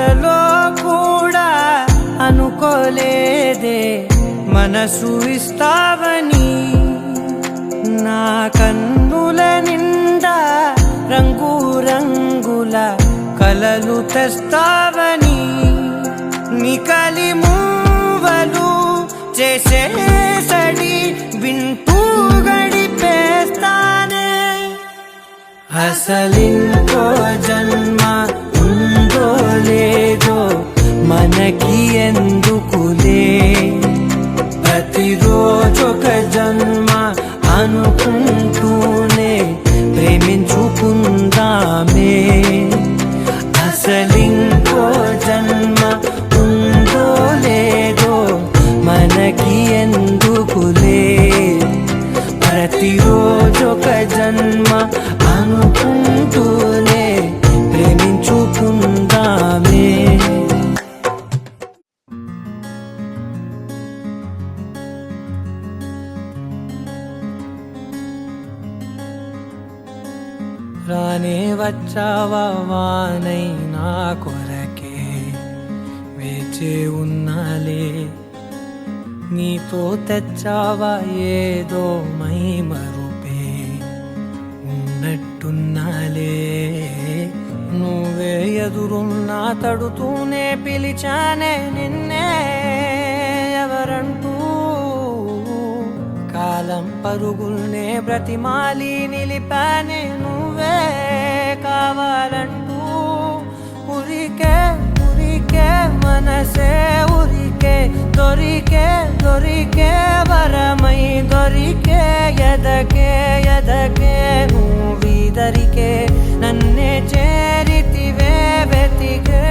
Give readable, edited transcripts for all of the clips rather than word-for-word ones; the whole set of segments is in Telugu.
కలలో కూడా అనుకోలేదే మనసు ఇస్తావని. నా కన్నుల నిండా రంగు రంగుల కలలు తెస్తావని. నికలి మూవలు చేసేసడి వింటూ గడిపేస్తానే. అసలింకో జన్మ ఉందో లేదో మనకి ఎందుకులే, ప్రతిరోజొక జన్మ అనుకుంటూనే ప్రేమించుకుందామే. అసలింకో జన్మ ఉందో లేదో మనకి ఎందుకులే, ప్రతిరోజొక జన్మ అనుకుంటూనే ప్రేమించుకుందామే. రానే వచ్చావా వానై నా కొరకే, వేచే ఉన్నాలే. నీతో తెచ్చావా ఏదో మై మరుపే, ఉన్నట్టున్నాలే. నువ్వే ఎదురున్నా తడుతూనే పిలిచానే నిన్నే ఎవరంటూ. కాలం పరుగుల్నే బ్రతిమాలి నిలిపానే నువ్వే కావాలంటూ. ఉరికే ఉరికే మనసే ఉరికే, దొరికే దొరికే వరమై దొరికే. ఎదకే ఎదకే నువ్విదరికే, నన్నే చేరితివే వెతికే.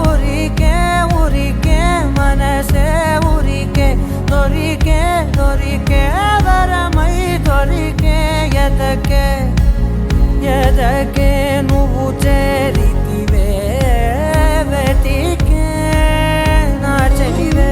ఉరికే ఉరికే మనసే ఉరికే, దొరికే దొరికే వరమై దొరికే. ఎదకే ఎదకే నువ్వు చేరితివే వెతికే నా చెలివే.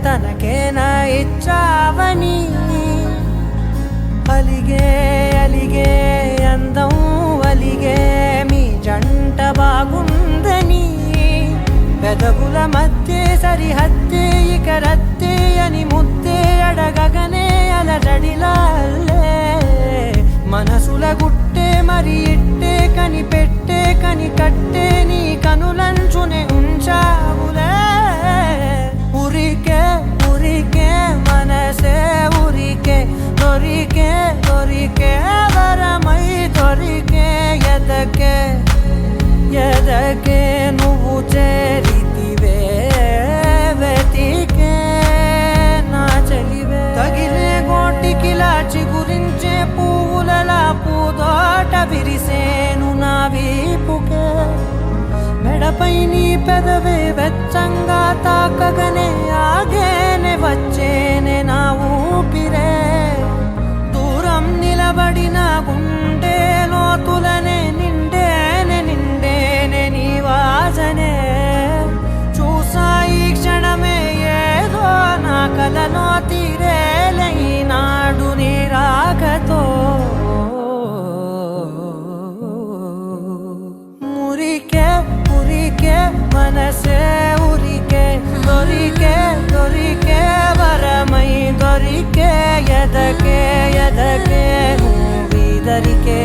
తనకేనా ఇచ్చావని, అలిగే అలిగే అందం అలిగే మీ జంట బాగుందని. పెదవుల మధ్య సరిహద్దే ఇక రద్దే అని ముద్దే అడగగనే అలజడిలాలే. మనసుల గుట్టే మరి ఇట్టే కనిపెట్టే కని కట్టే నీ కనులంచునే ఉంచావులే. ఉరికే ఉరికే మనసే ఉరికే, దొరికే దొరికే వరమై దొరికే. ఎదకే ఎదకే నువ్వు చేరితివే వెతికే నా చెలివే. తగిలే గోటికిలా చిగురించే పువ్వులలా పూదోట విరిసేను నా వీపుకే. మెడపై నీ పెదవే వెచ్చంగా తాకగనే ఆగేనే వచ్చేనే నా ఊపిరే. దూరం నిలబడిన గుండె లోతులనే నిండేనే నిండేనే నీ వాసనే. చూసా ఈ క్షణమే ఏదో నా కలలో తీరేలే ఈనాడు నీ రాకతో. మురికే ఉరికే మనసే ఉరికే, దొరికే దొరికే వరమై దొరికే. ఎదకే ఎదకే నువ్విదరికే,